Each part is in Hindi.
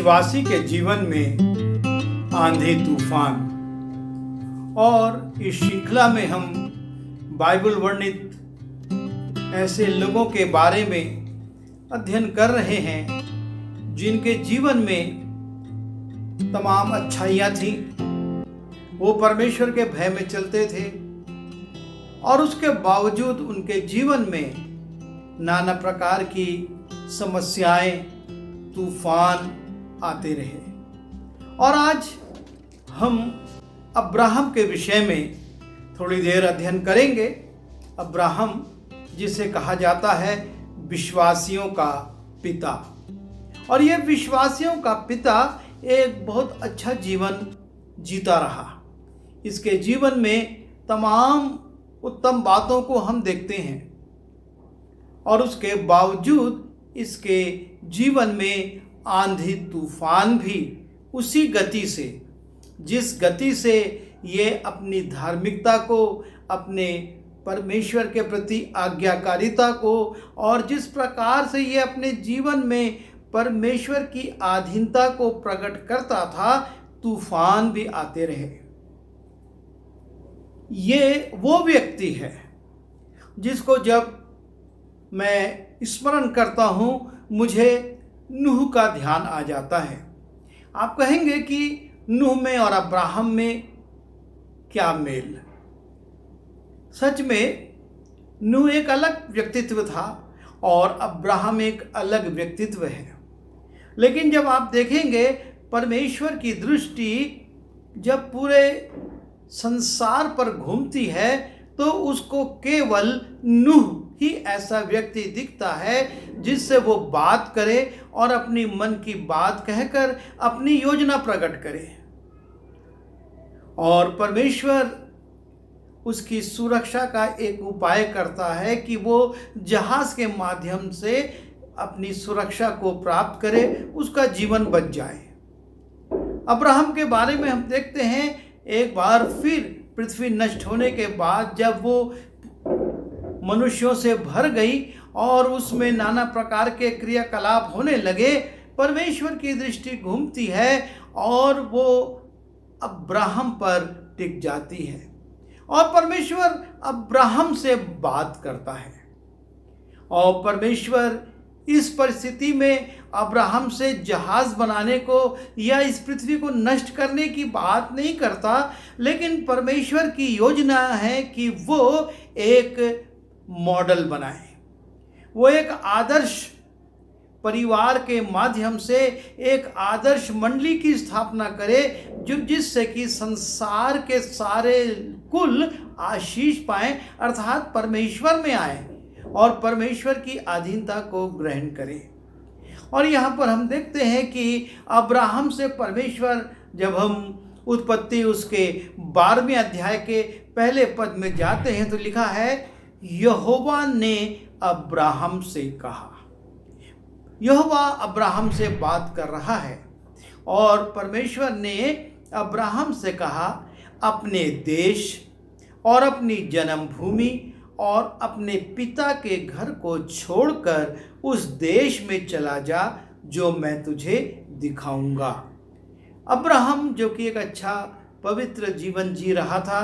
विश्वासी के जीवन में आंधी तूफान। और इस श्रृंखला में हम बाइबल वर्णित ऐसे लोगों के बारे में अध्ययन कर रहे हैं जिनके जीवन में तमाम अच्छाइयाँ थीं। वो परमेश्वर के भय में चलते थे और उसके बावजूद उनके जीवन में नाना प्रकार की समस्याएं, तूफान आते रहे। और आज हम अब्राहम के विषय में थोड़ी देर अध्ययन करेंगे। अब्राहम जिसे कहा जाता है विश्वासियों का पिता, और यह विश्वासियों का पिता एक बहुत अच्छा जीवन जीता रहा। इसके जीवन में तमाम उत्तम बातों को हम देखते हैं और उसके बावजूद इसके जीवन में आंधी तूफान भी उसी गति से, जिस गति से ये अपनी धार्मिकता को, अपने परमेश्वर के प्रति आज्ञाकारिता को, और जिस प्रकार से ये अपने जीवन में परमेश्वर की अधीनता को प्रकट करता था, तूफान भी आते रहे। ये वो व्यक्ति है जिसको जब मैं स्मरण करता हूँ मुझे नूह का ध्यान आ जाता है। आप कहेंगे कि नूह में और अब्राहम में क्या मेल? सच में नूह एक अलग व्यक्तित्व था और अब्राहम एक अलग व्यक्तित्व है। लेकिन जब आप देखेंगे परमेश्वर की दृष्टि जब पूरे संसार पर घूमती है तो उसको केवल नूह ही ऐसा व्यक्ति दिखता है जिससे वो बात करे और अपनी मन की बात कहकर अपनी योजना प्रकट करे। और परमेश्वर उसकी सुरक्षा का एक उपाय करता है कि वो जहाज के माध्यम से अपनी सुरक्षा को प्राप्त करे, उसका जीवन बच जाए। अब्राहम के बारे में हम देखते हैं, एक बार फिर पृथ्वी नष्ट होने के बाद जब वो मनुष्यों से भर गई और उसमें नाना प्रकार के क्रियाकलाप होने लगे, परमेश्वर की दृष्टि घूमती है और वो अब्राहम पर टिक जाती है और परमेश्वर अब्राहम से बात करता है। और परमेश्वर इस परिस्थिति में अब्राहम से जहाज बनाने को या इस पृथ्वी को नष्ट करने की बात नहीं करता, लेकिन परमेश्वर की योजना है कि वो एक मॉडल बनाए, वो एक आदर्श परिवार के माध्यम से एक आदर्श मंडली की स्थापना करे जो जिससे कि संसार के सारे कुल आशीष पाएं, अर्थात परमेश्वर में आए और परमेश्वर की अधीनता को ग्रहण करें। और यहाँ पर हम देखते हैं कि अब्राहम से परमेश्वर, जब हम उत्पत्ति उसके 12वें अध्याय के पहले पद में जाते हैं तो लिखा है, यहोवा ने अब्राहम से कहा। यहोवा अब्राहम से बात कर रहा है और परमेश्वर ने अब्राहम से कहा, अपने देश और अपनी जन्मभूमि और अपने पिता के घर को छोड़कर उस देश में चला जा जो मैं तुझे दिखाऊंगा। अब्राहम जो कि एक अच्छा पवित्र जीवन जी रहा था,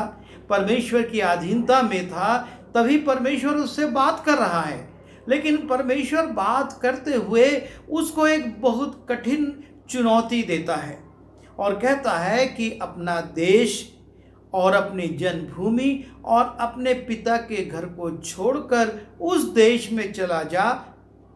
परमेश्वर की अधीनता में था, तभी परमेश्वर उससे बात कर रहा है। लेकिन परमेश्वर बात करते हुए उसको एक बहुत कठिन चुनौती देता है और कहता है कि अपना देश और अपनी जन्मभूमि और अपने पिता के घर को छोड़कर उस देश में चला जा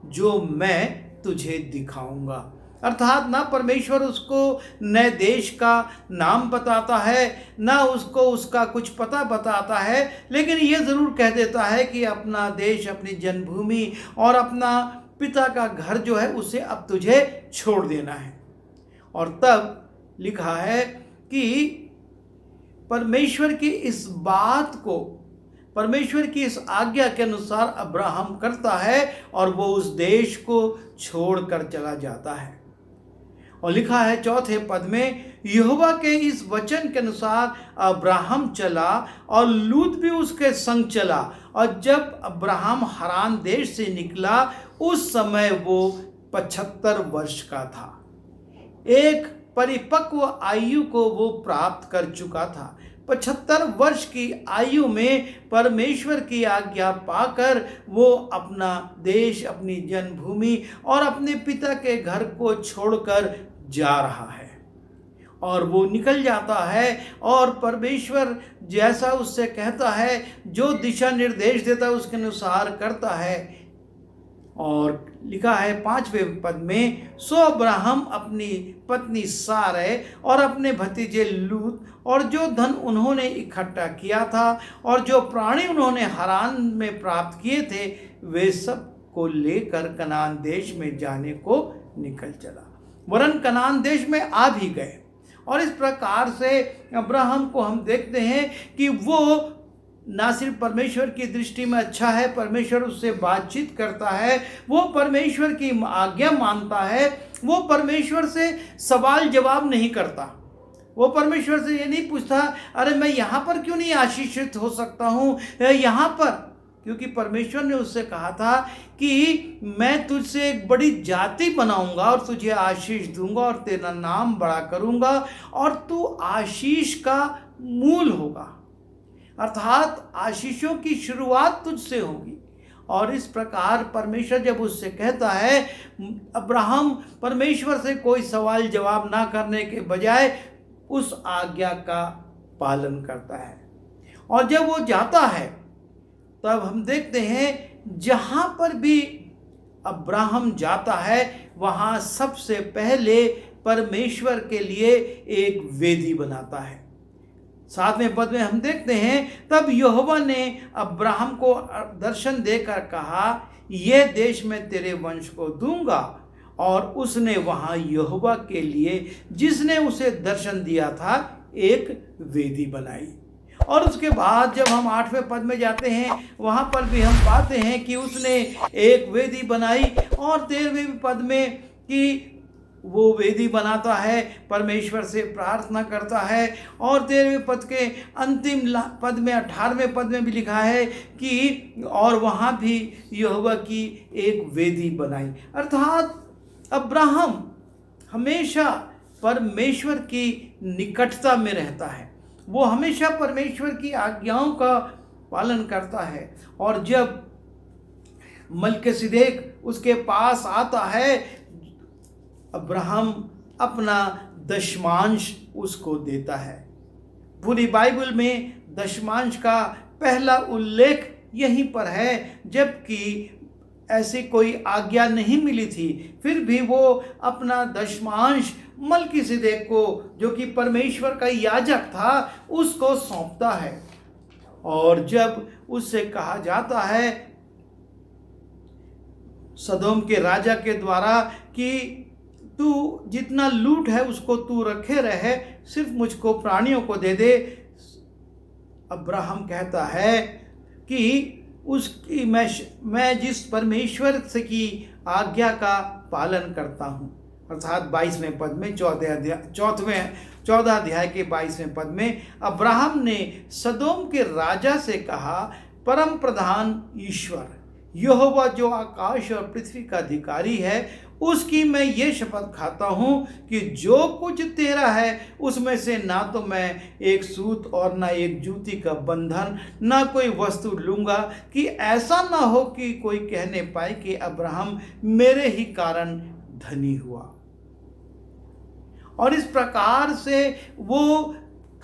जो मैं तुझे दिखाऊंगा। अर्थात ना परमेश्वर उसको नए देश का नाम बताता है, ना उसको उसका कुछ पता बताता है, लेकिन ये ज़रूर कह देता है कि अपना देश, अपनी जन्मभूमि और अपना पिता का घर जो है उसे अब तुझे छोड़ देना है। और तब लिखा है कि परमेश्वर की इस बात को, परमेश्वर की इस आज्ञा के अनुसार अब्राहम करता है और वो उस देश को छोड़कर चला जाता है। और लिखा है 4 पद में, यहोवा के इस वचन के अनुसार अब्राहम चला और लूत भी उसके संग चला। और जब अब्राहम हरान देश से निकला उस समय वो 75 वर्ष का था। एक परिपक्व आयु को वो प्राप्त कर चुका था। 75 वर्ष की आयु में परमेश्वर की आज्ञा पाकर वो अपना देश, अपनी जन्मभूमि और अपने पिता के घर को छोड़कर जा रहा है। और वो निकल जाता है और परमेश्वर जैसा उससे कहता है, जो दिशा निर्देश देता है उसके अनुसार करता है। और लिखा है 5वें पद में, सो अब्राहम अपनी पत्नी सारै और अपने भतीजे लूत और जो धन उन्होंने इकट्ठा किया था और जो प्राणी उन्होंने हरान में प्राप्त किए थे, वे सब को लेकर कनान देश में जाने को निकल चला। वरन कनान देश में आ भी गए। और इस प्रकार से अब्राहम को हम देखते हैं कि वो ना सिर्फ परमेश्वर की दृष्टि में अच्छा है, परमेश्वर उससे बातचीत करता है, वो परमेश्वर की आज्ञा मानता है, वो परमेश्वर से सवाल जवाब नहीं करता। वो परमेश्वर से ये नहीं पूछता, अरे मैं यहाँ पर क्यों नहीं आशीषित हो सकता हूँ यहाँ पर, क्योंकि परमेश्वर ने उससे कहा था कि मैं तुझसे एक बड़ी जाति बनाऊंगा और तुझे आशीष दूंगा और तेरा नाम बड़ा करूंगा और तू आशीष का मूल होगा, अर्थात आशीषों की शुरुआत तुझसे होगी। और इस प्रकार परमेश्वर जब उससे कहता है, अब्राहम परमेश्वर से कोई सवाल जवाब ना करने के बजाय उस आज्ञा का पालन करता है। और जब वो जाता है तब हम देखते हैं जहाँ पर भी अब्राहम जाता है वहाँ सबसे पहले परमेश्वर के लिए एक वेदी बनाता है। 7वें पद में हम देखते हैं, तब यहोवा ने अब्राहम को दर्शन देकर कहा, यह देश मैं तेरे वंश को दूंगा। और उसने वहाँ यहोवा के लिए, जिसने उसे दर्शन दिया था, एक वेदी बनाई। और उसके बाद जब हम 8वें पद में जाते हैं वहाँ पर भी हम पाते हैं कि उसने एक वेदी बनाई। और 13वें पद में कि वो वेदी बनाता है, परमेश्वर से प्रार्थना करता है। और 13वें पद के अंतिम पद में 18वें पद में भी लिखा है कि और वहाँ भी यहोवा की एक वेदी बनाई। अर्थात अब्राहम हमेशा परमेश्वर की निकटता में रहता है, वो हमेशा परमेश्वर की आज्ञाओं का पालन करता है। और जब मलकीसिदक उसके पास आता है, अब्राहम अपना दशमांश उसको देता है। पूरी बाइबल में दशमांश का पहला उल्लेख यहीं पर है, जबकि ऐसी कोई आज्ञा नहीं मिली थी, फिर भी वो अपना दशमांश मलकीसिदक को, जो कि परमेश्वर का याजक था, उसको सौंपता है। और जब उससे कहा जाता है सदोम के राजा के द्वारा कि तू जितना लूट है उसको तू रखे रहे, सिर्फ मुझको प्राणियों को दे दे, अब्राहम कहता है कि उसकी मैं जिस परमेश्वर से की आज्ञा का पालन करता हूँ। अर्थात 22वें पद में 14 अध्याय के 22वें पद में अब्राहम ने सदोम के राजा से कहा, परम प्रधान ईश्वर यहोवा जो आकाश और पृथ्वी का अधिकारी है, उसकी मैं ये शपथ खाता हूँ कि जो कुछ तेरा है उसमें से ना तो मैं एक सूत और ना एक जूती का बंधन, ना कोई वस्तु लूँगा, कि ऐसा ना हो कि कोई कहने पाए कि अब्राहम मेरे ही कारण धनी हुआ। और इस प्रकार से वो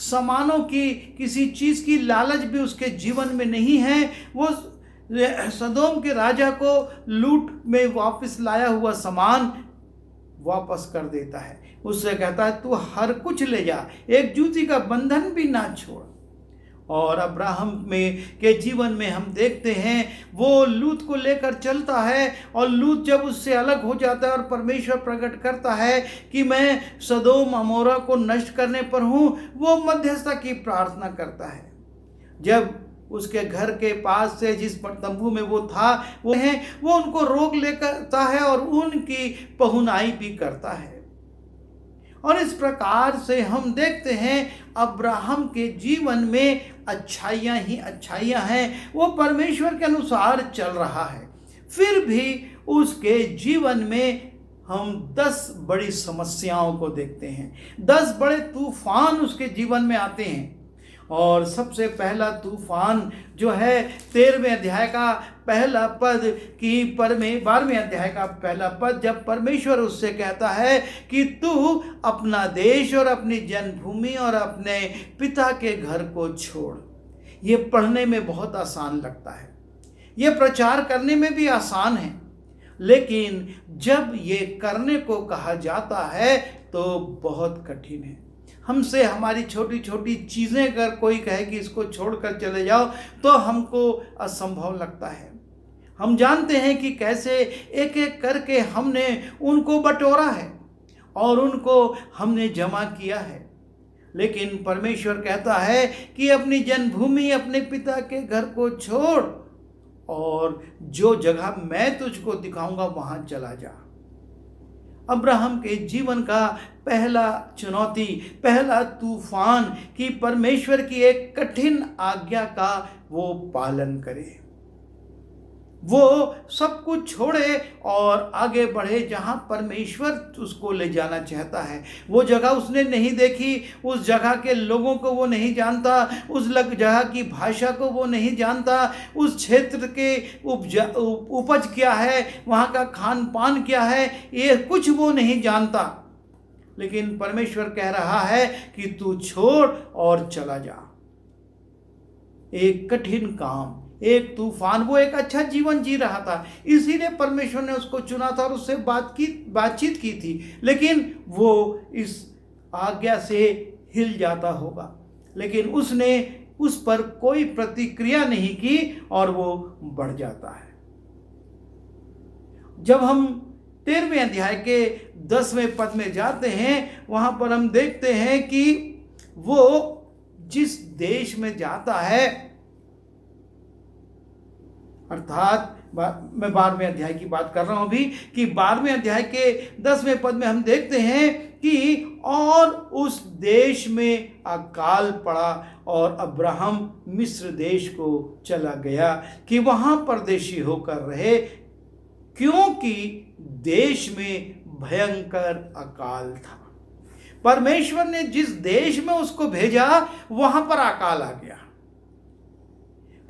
सामानों की, किसी चीज़ की लालच भी उसके जीवन में नहीं है। वो सदोम के राजा को लूट में वापस लाया हुआ सामान वापस कर देता है। उससे कहता है तू हर कुछ ले जा, एक जूती का बंधन भी ना छोड़। और अब्राहम के जीवन में हम देखते हैं वो लूत को लेकर चलता है, और लूत जब उससे अलग हो जाता है और परमेश्वर प्रकट करता है कि मैं सदोम अमोरा को नष्ट करने पर हूँ, वो मध्यस्थता की प्रार्थना करता है। जब उसके घर के पास से जिस तंबू में वो था वो उनको रोक लेता है और उनकी पहुनाई भी करता है। और इस प्रकार से हम देखते हैं अब्राहम के जीवन में अच्छाइयाँ ही अच्छाइयाँ हैं, वो परमेश्वर के अनुसार चल रहा है। फिर भी उसके जीवन में हम 10 बड़ी समस्याओं को देखते हैं। 10 बड़े तूफान उसके जीवन में आते हैं। और सबसे पहला तूफान जो है 13वें अध्याय का पहला पद कि 12वें अध्याय का पहला पद, जब परमेश्वर उससे कहता है कि तू अपना देश और अपनी जन्मभूमि और अपने पिता के घर को छोड़। ये पढ़ने में बहुत आसान लगता है, ये प्रचार करने में भी आसान है, लेकिन जब ये करने को कहा जाता है तो बहुत कठिन है। हमसे हमारी छोटी छोटी चीज़ें अगर कोई कहे कि इसको छोड़कर चले जाओ तो हमको असंभव लगता है। हम जानते हैं कि कैसे एक एक करके हमने उनको बटोरा है और उनको हमने जमा किया है, लेकिन परमेश्वर कहता है कि अपनी जन्मभूमि, अपने पिता के घर को छोड़ और जो जगह मैं तुझको दिखाऊंगा वहां चला जा। अब्राहम के जीवन का पहला चुनौती, पहला तूफान कि परमेश्वर की एक कठिन आज्ञा का वो पालन करे, वो सब कुछ छोड़े और आगे बढ़े जहां परमेश्वर उसको ले जाना चाहता है। वो जगह उसने नहीं देखी, उस जगह के लोगों को वो नहीं जानता, उस जगह की भाषा को वो नहीं जानता, उस क्षेत्र के उपज क्या है, वहाँ का खान पान क्या है, ये कुछ वो नहीं जानता। लेकिन परमेश्वर कह रहा है कि तू छोड़ और चला जा। एक कठिन काम, एक तूफान, वो एक अच्छा जीवन जी रहा था, इसीलिए परमेश्वर ने उसको चुना था और उससे बातचीत की थी, लेकिन वो इस आज्ञा से हिल जाता होगा, लेकिन उसने उस पर कोई प्रतिक्रिया नहीं की और वो बढ़ जाता है। जब हम 13वें अध्याय के 10वें पद में जाते हैं, वहां पर हम देखते हैं कि वो जिस देश में जाता है, अर्थात मैं 12वें अध्याय की बात कर रहा हूं अभी, कि 12वें अध्याय के 10वें पद में हम देखते हैं कि और उस देश में अकाल पड़ा और अब्राहम मिस्र देश को चला गया कि वहां परदेशी होकर रहे, क्योंकि देश में भयंकर अकाल था। परमेश्वर ने जिस देश में उसको भेजा वहां पर अकाल आ गया।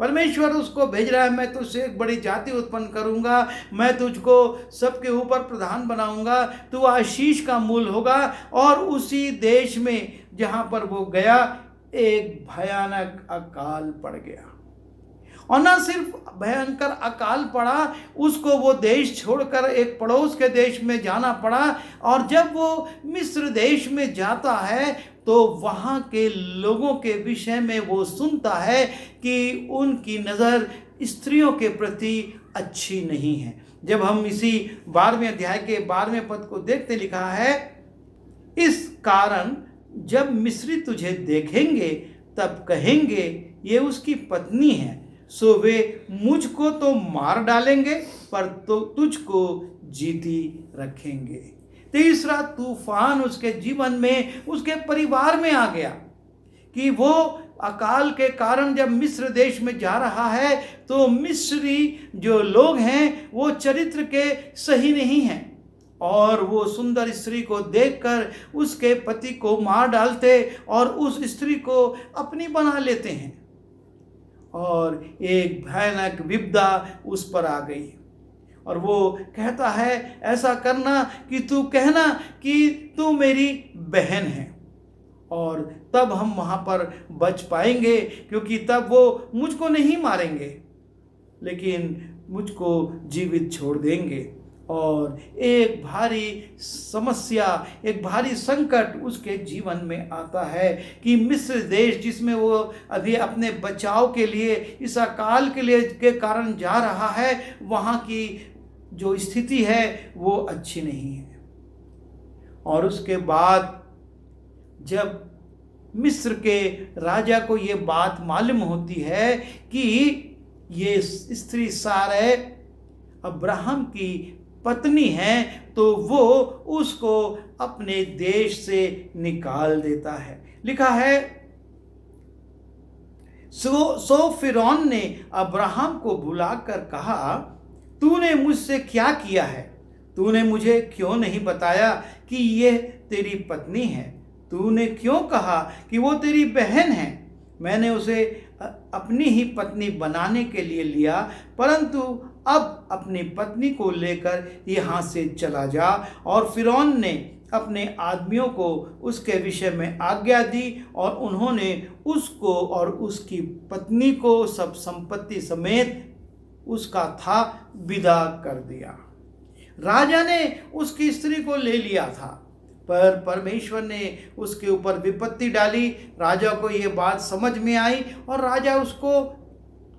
परमेश्वर उसको भेज रहा है, मैं तुझसे एक बड़ी जाति उत्पन्न करूंगा, मैं तुझको सबके ऊपर प्रधान बनाऊंगा, तू आशीष का मूल होगा। और उसी देश में जहां पर वो गया एक भयानक अकाल पड़ गया, और न सिर्फ भयंकर अकाल पड़ा, उसको वो देश छोड़कर एक पड़ोस के देश में जाना पड़ा। और जब वो मिस्र देश में जाता है तो वहाँ के लोगों के विषय में वो सुनता है कि उनकी नज़र स्त्रियों के प्रति अच्छी नहीं है। जब हम इसी 12वें अध्याय के 12वें पद को देखते, लिखा है, इस कारण जब मिस्री तुझे देखेंगे तब कहेंगे ये उसकी पत्नी है, सो वे मुझको तो मार डालेंगे पर तो तुझको जीती रखेंगे। तीसरा तूफान उसके जीवन में, उसके परिवार में आ गया कि वो अकाल के कारण जब मिस्र देश में जा रहा है तो मिस्री जो लोग हैं वो चरित्र के सही नहीं हैं, और वो सुंदर स्त्री को देखकर उसके पति को मार डालते और उस स्त्री को अपनी बना लेते हैं, और एक भयानक विपदा उस पर आ गई। और वो कहता है, ऐसा करना कि तू कहना कि तू मेरी बहन है, और तब हम वहाँ पर बच पाएंगे, क्योंकि तब वो मुझको नहीं मारेंगे लेकिन मुझको जीवित छोड़ देंगे। और एक भारी समस्या, एक भारी संकट उसके जीवन में आता है कि मिस्र देश जिसमें वो अभी अपने बचाव के लिए, इस अकाल के लिए के कारण जा रहा है, वहाँ की जो स्थिति है वो अच्छी नहीं है। और उसके बाद जब मिस्र के राजा को ये बात मालूम होती है कि ये स्त्री सारै अब्राहम की पत्नी है, तो वो उसको अपने देश से निकाल देता है। लिखा है, सो फिरौन ने अब्राहम को बुलाकर कहा, तूने मुझसे क्या किया है? तूने मुझे क्यों नहीं बताया कि यह तेरी पत्नी है? तूने क्यों कहा कि वो तेरी बहन है? मैंने उसे अपनी ही पत्नी बनाने के लिए लिया, परंतु अब अपनी पत्नी को लेकर यहाँ से चला जा। और फिरौन ने अपने आदमियों को उसके विषय में आज्ञा दी और उन्होंने उसको और उसकी पत्नी को सब संपत्ति समेत उसका था विदा कर दिया। राजा ने उसकी स्त्री को ले लिया था, पर परमेश्वर ने उसके ऊपर विपत्ति डाली। राजा को ये बात समझ में आई और राजा उसको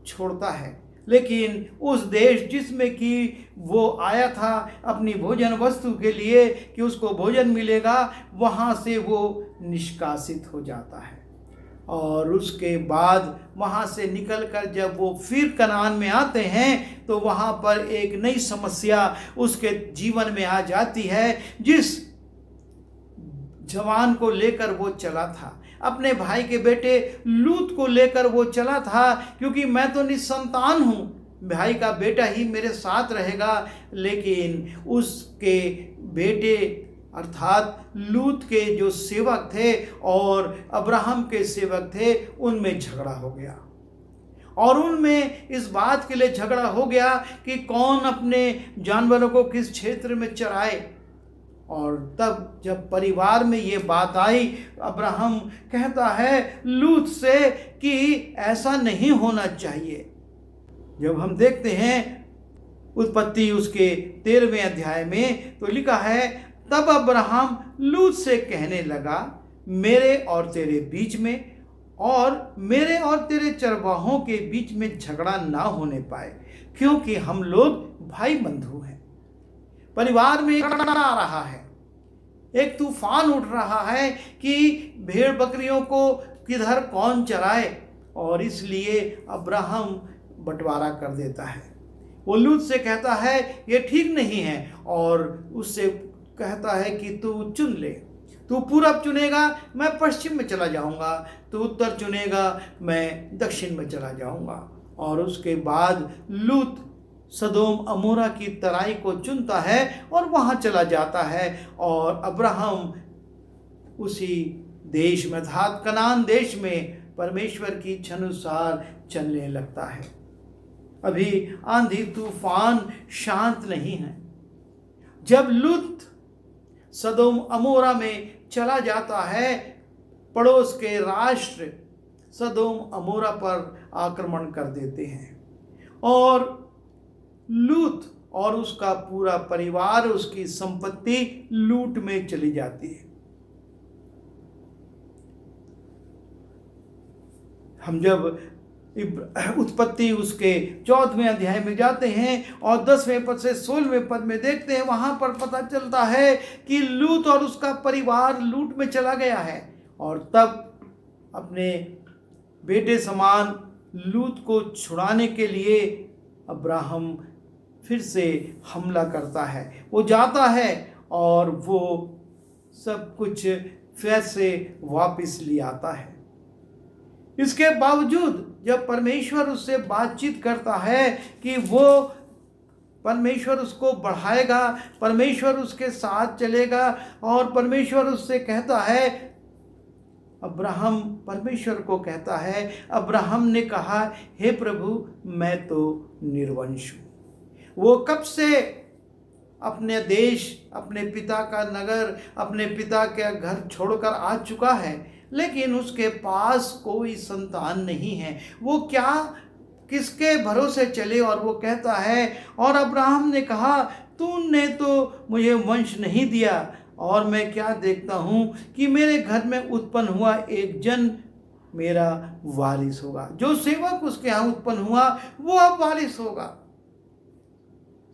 छोड़ता है। लेकिन उस देश जिसमें कि वो आया था अपनी भोजन वस्तु के लिए कि उसको भोजन मिलेगा, वहाँ से वो निष्कासित हो जाता है। और उसके बाद वहाँ से निकलकर जब वो फिर कनान में आते हैं तो वहाँ पर एक नई समस्या उसके जीवन में आ जाती है। जिस जवान को लेकर वो चला था, अपने भाई के बेटे लूत को लेकर वो चला था, क्योंकि मैं तो निसंतान हूँ, भाई का बेटा ही मेरे साथ रहेगा। लेकिन उसके बेटे अर्थात लूत के जो सेवक थे और अब्राहम के सेवक थे, उनमें झगड़ा हो गया। और उनमें इस बात के लिए झगड़ा हो गया कि कौन अपने जानवरों को किस क्षेत्र में चराए। और तब जब परिवार में ये बात आई, अब्राहम कहता है लूत से कि ऐसा नहीं होना चाहिए। जब हम देखते हैं उत्पत्ति उसके 13वें अध्याय में, तो लिखा है, तब अब्राहम लूत से कहने लगा, मेरे और तेरे बीच में और मेरे और तेरे चरवाहों के बीच में झगड़ा ना होने पाए, क्योंकि हम लोग भाई बंधु हैं। परिवार में एक आ रहा है, एक तूफान उठ रहा है कि भेड़ बकरियों को किधर कौन चराए, और इसलिए अब्राहम बंटवारा कर देता है। वो लूत से कहता है ये ठीक नहीं है, और उससे कहता है कि तू चुन ले, तू पूरब चुनेगा मैं पश्चिम में चला जाऊंगा, तू उत्तर चुनेगा मैं दक्षिण में चला जाऊंगा। और उसके बाद लूत सदोम अमोरा की तराई को चुनता है और वहां चला जाता है, और अब्राहम उसी देश में अर्थात कनान देश में परमेश्वर की इच्छा अनुसार चलने लगता है। अभी आंधी तूफान शांत नहीं है। जब लूत सदोम अमोरा में चला जाता है, पड़ोस के राष्ट्र सदोम अमोरा पर आक्रमण कर देते हैं, और लूत और उसका पूरा परिवार, उसकी संपत्ति लूट में चली जाती है। हम जब उत्पत्ति उसके 14वें अध्याय में जाते हैं और 10वें पद से 16वें पद में देखते हैं, वहां पर पता चलता है कि लूत और उसका परिवार लूट में चला गया है। और तब अपने बेटे समान लूत को छुड़ाने के लिए अब्राहम फिर से हमला करता है। वो जाता है और वो सब कुछ फिर से वापस ले आता है। इसके बावजूद जब परमेश्वर उससे बातचीत करता है कि वो परमेश्वर उसको बढ़ाएगा, परमेश्वर उसके साथ चलेगा, और परमेश्वर उससे कहता है, अब्राहम परमेश्वर को कहता है, अब्राहम ने कहा, हे प्रभु मैं तो निर्वंश हूँ। वो कब से अपने देश, अपने पिता का नगर, अपने पिता के घर छोड़कर आ चुका है, लेकिन उसके पास कोई संतान नहीं है। वो क्या किसके भरोसे चले? और वो कहता है, और अब्राहम ने कहा, तूने तो मुझे वंश नहीं दिया, और मैं क्या देखता हूँ कि मेरे घर में उत्पन्न हुआ एक जन मेरा वारिस होगा। जो सेवक उसके यहाँ उत्पन्न हुआ वो अब वारिस होगा।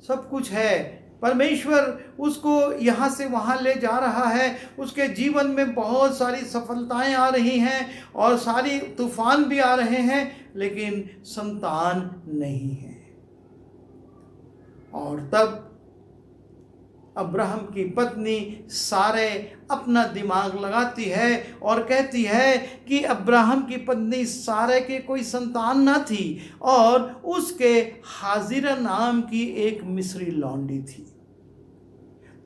सब कुछ है, परमेश्वर उसको यहाँ से वहाँ ले जा रहा है। उसके जीवन में बहुत सारी सफलताएं आ रही हैं और सारी तूफान भी आ रहे हैं, लेकिन संतान नहीं है। और तब अब्राहम की पत्नी सारे अपना दिमाग लगाती है और कहती है कि अब्राहम की पत्नी सारे के कोई संतान न थी, और उसके हाजिरा नाम की एक मिस्री लौंडी थी।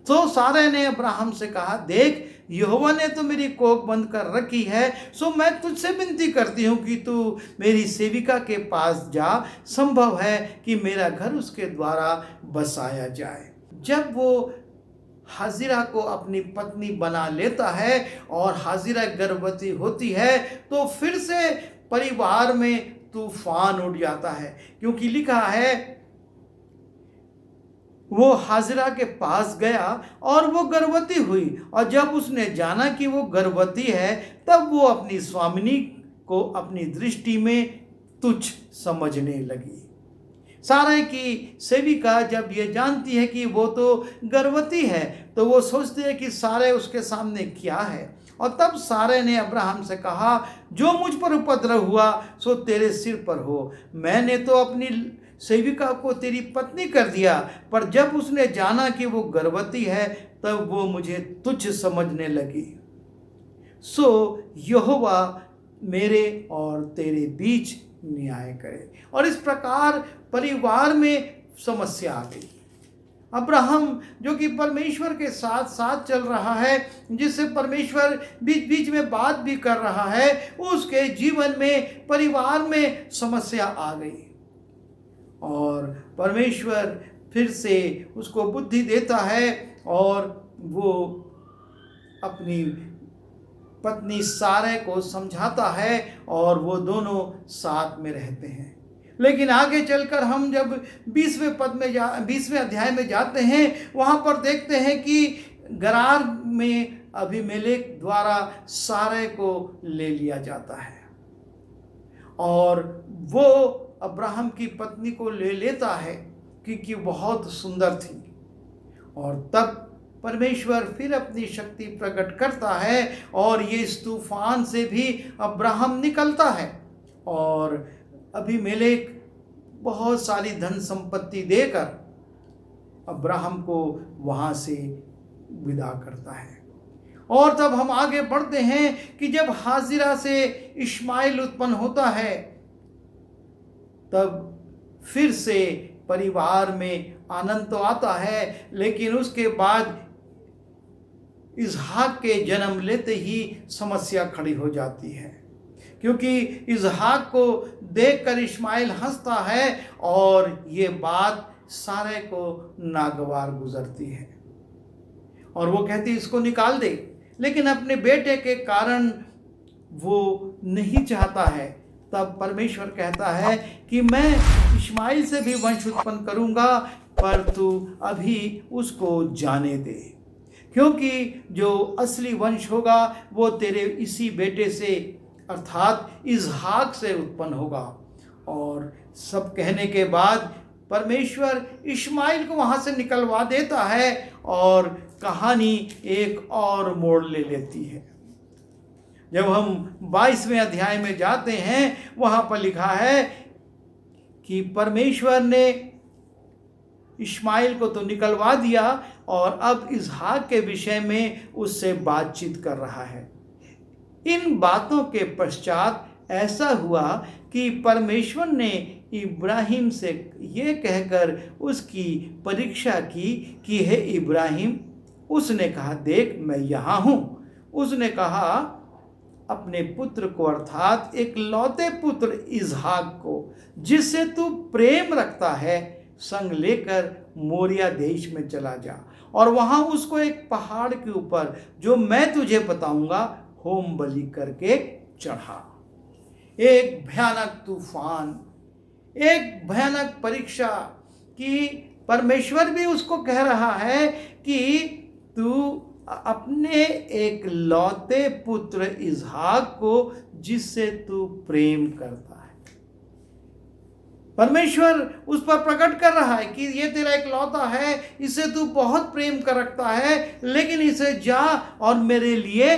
तो सारे ने अब्राहम से कहा, देख, यहोवा ने तो मेरी कोख बंद कर रखी है, सो मैं तुझसे विनती करती हूँ कि तू मेरी सेविका के पास जा। संभव है कि मेरा घर उसके द्वारा बसाया जाए। जब वो हाजिरा को अपनी पत्नी बना लेता है और हाजिरा गर्भवती होती है, तो फिर से परिवार में तूफान उठ जाता है, क्योंकि लिखा है वो हाजिरा के पास गया और वो गर्भवती हुई, और जब उसने जाना कि वो गर्भवती है, तब वो अपनी स्वामिनी को अपनी दृष्टि में तुच्छ समझने लगी। सारै की सेविका जब ये जानती है कि वो तो गर्भवती है, तो वो सोचती है कि सारै उसके सामने क्या है। और तब सारै ने अब्राहम से कहा, जो मुझ पर उपद्रव हुआ सो तेरे सिर पर हो। मैंने तो अपनी सेविका को तेरी पत्नी कर दिया, पर जब उसने जाना कि वो गर्भवती है, तब वो मुझे तुच्छ समझने लगी। सो यहोवा मेरे और तेरे बीच न्याय करे। और इस प्रकार परिवार में समस्या आ गई। अब्राहम जो कि परमेश्वर के साथ साथ चल रहा है, जिससे परमेश्वर बीच बीच में बात भी कर रहा है, उसके जीवन में परिवार में समस्या आ गई। और परमेश्वर फिर से उसको बुद्धि देता है और वो अपनी पत्नी सारै को समझाता है और वो दोनों साथ में रहते हैं। लेकिन आगे चलकर हम जब 20वें अध्याय में जाते हैं, वहाँ पर देखते हैं कि गरार में अबीमेलेक द्वारा सारै को ले लिया जाता है और वो अब्राहम की पत्नी को ले लेता है, क्योंकि बहुत सुंदर थी। और तब परमेश्वर फिर अपनी शक्ति प्रकट करता है और ये इस तूफान से भी अब्राहम निकलता है और अबीमेलेक बहुत सारी धन संपत्ति देकर अब्राहम को वहाँ से विदा करता है। और तब हम आगे बढ़ते हैं कि जब हाजिरा से इश्माइल उत्पन्न होता है, तब फिर से परिवार में आनंद तो आता है, लेकिन उसके बाद इसहाक के जन्म लेते ही समस्या खड़ी हो जाती है, क्योंकि इसहाक को देखकर इश्माइल हंसता है और ये बात सारै को नागवार गुजरती है और वो कहती इसको निकाल दे। लेकिन अपने बेटे के कारण वो नहीं चाहता है। तब परमेश्वर कहता है कि मैं इश्माइल से भी वंश उत्पन्न करूंगा, पर तू अभी उसको जाने दे, क्योंकि जो असली वंश होगा वो तेरे इसी बेटे से अर्थात इसहाक से उत्पन्न होगा। और सब कहने के बाद परमेश्वर इश्माइल को वहाँ से निकलवा देता है और कहानी एक और मोड़ ले लेती है। जब हम 22वें अध्याय में जाते हैं, वहाँ पर लिखा है कि परमेश्वर ने इश्माइल को तो निकलवा दिया और अब इसहाक के विषय में उससे बातचीत कर रहा है। इन बातों के पश्चात ऐसा हुआ कि परमेश्वर ने इब्राहिम से ये कहकर उसकी परीक्षा की कि हे इब्राहिम। उसने कहा, देख मैं यहाँ हूँ। उसने कहा, अपने पुत्र को अर्थात एक लौते पुत्र इसहाक को, जिससे तू प्रेम रखता है, संग लेकर मोरिया देश में चला जा और वहाँ उसको एक पहाड़ के ऊपर, जो मैं तुझे बताऊंगा, होम बलि करके चढ़ा। एक भयानक तूफान, एक भयानक परीक्षा कि परमेश्वर भी उसको कह रहा है कि तू अपने एक लौते पुत्र इसहाक को, जिससे तू प्रेम करता है। परमेश्वर उस पर प्रकट कर रहा है कि ये तेरा एक लौता है, इसे तू बहुत प्रेम कर रखता है, लेकिन इसे जा और मेरे लिए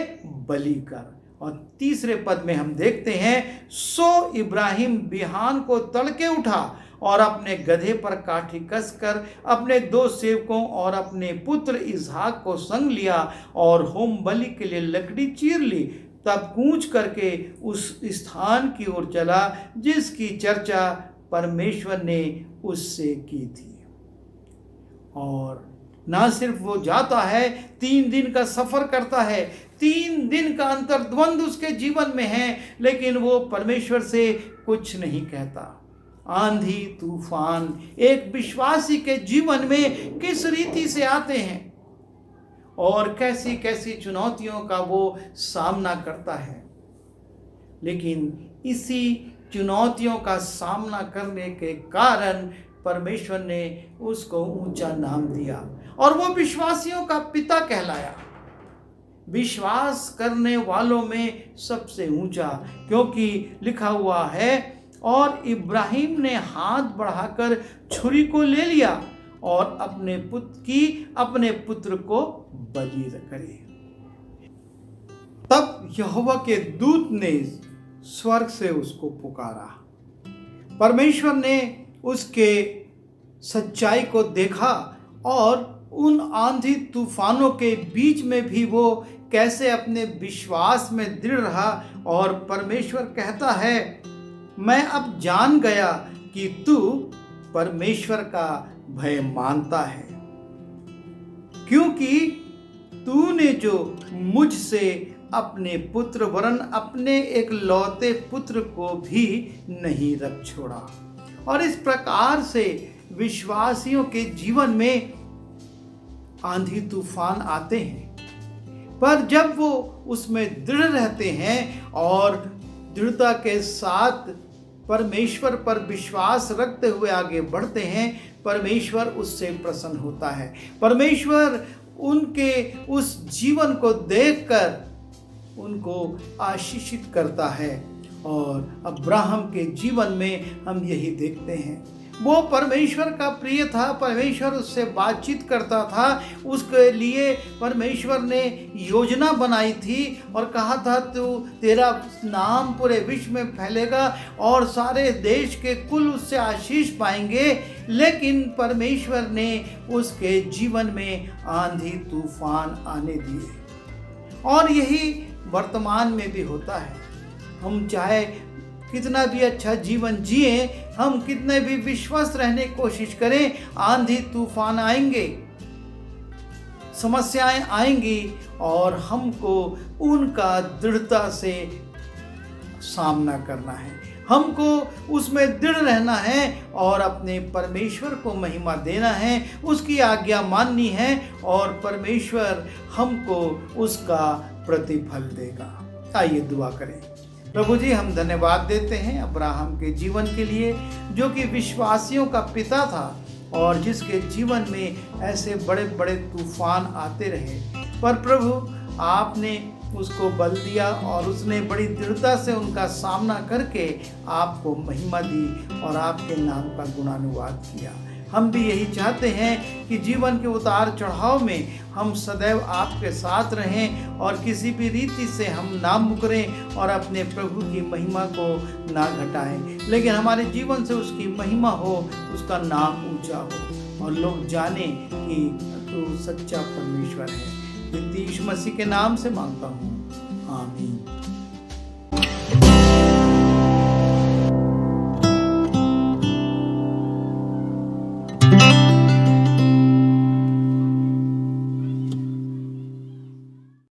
बलि कर। और तीसरे पद में हम देखते हैं, सो इब्राहिम बिहान को तड़के उठा और अपने गधे पर काठी कसकर अपने 2 सेवकों और अपने पुत्र इसहाक को संग लिया और होम बलि के लिए लकड़ी चीर ली। तब कूच करके उस स्थान की ओर चला जिसकी चर्चा परमेश्वर ने उससे की थी। और ना सिर्फ वो जाता है, 3 दिन का सफर करता है, 3 दिन का अंतर्द्वंद उसके जीवन में है, लेकिन वो परमेश्वर से कुछ नहीं कहता। आंधी तूफान एक विश्वासी के जीवन में किस रीति से आते हैं और कैसी कैसी चुनौतियों का वो सामना करता है, लेकिन इसी चुनौतियों का सामना करने के कारण परमेश्वर ने उसको ऊंचा नाम दिया और वो विश्वासियों का पिता कहलाया, विश्वास करने वालों में सबसे ऊंचा। क्योंकि लिखा हुआ है, और इब्राहिम ने हाथ बढ़ाकर छुरी को ले लिया और अपने पुत्र को बलि करे। तब यहोवा के दूत ने स्वर्ग से उसको पुकारा। परमेश्वर ने उसके सच्चाई को देखा और उन आंधी तूफानों के बीच में भी वो कैसे अपने विश्वास में दृढ़ रहा। और परमेश्वर कहता है, मैं अब जान गया कि तू परमेश्वर का भय मानता है, क्योंकि तूने जो मुझसे अपने पुत्र वरन अपने एक लौते पुत्र को भी नहीं रख छोड़ा। और इस प्रकार से विश्वासियों के जीवन में आंधी तूफान आते हैं, पर जब वो उसमें दृढ़ रहते हैं और दृढ़ता के साथ परमेश्वर पर विश्वास रखते हुए आगे बढ़ते हैं, परमेश्वर उससे प्रसन्न होता है। परमेश्वर उनके उस जीवन को देखकर उनको आशीषित करता है। और अब्राहम के जीवन में हम यही देखते हैं, वो परमेश्वर का प्रिय था, परमेश्वर उससे बातचीत करता था, उसके लिए परमेश्वर ने योजना बनाई थी और कहा था तेरा नाम पूरे विश्व में फैलेगा और सारे देश के कुल उससे आशीष पाएंगे। लेकिन परमेश्वर ने उसके जीवन में आंधी तूफान आने दिए। और यही वर्तमान में भी होता है। हम चाहे कितना भी अच्छा जीवन जिए, हम कितने भी विश्वास रहने की कोशिश करें, आंधी तूफान आएंगे, समस्याएं आएंगी और हमको उनका दृढ़ता से सामना करना है। हमको उसमें दृढ़ रहना है और अपने परमेश्वर को महिमा देना है, उसकी आज्ञा माननी है और परमेश्वर हमको उसका प्रतिफल देगा। आइए दुआ करें। प्रभु जी, हम धन्यवाद देते हैं अब्राहम के जीवन के लिए, जो कि विश्वासियों का पिता था और जिसके जीवन में ऐसे बड़े बड़े तूफान आते रहे, पर प्रभु आपने उसको बल दिया और उसने बड़ी दृढ़ता से उनका सामना करके आपको महिमा दी और आपके नाम का गुणानुवाद किया। हम भी यही चाहते हैं कि जीवन के उतार चढ़ाव में हम सदैव आपके साथ रहें और किसी भी रीति से हम ना मुकरें और अपने प्रभु की महिमा को ना घटाएं, लेकिन हमारे जीवन से उसकी महिमा हो, उसका नाम ऊंचा हो और लोग जाने कि तू सच्चा परमेश्वर है। यीशु मसीह के नाम से मांगता हूँ, आमीन।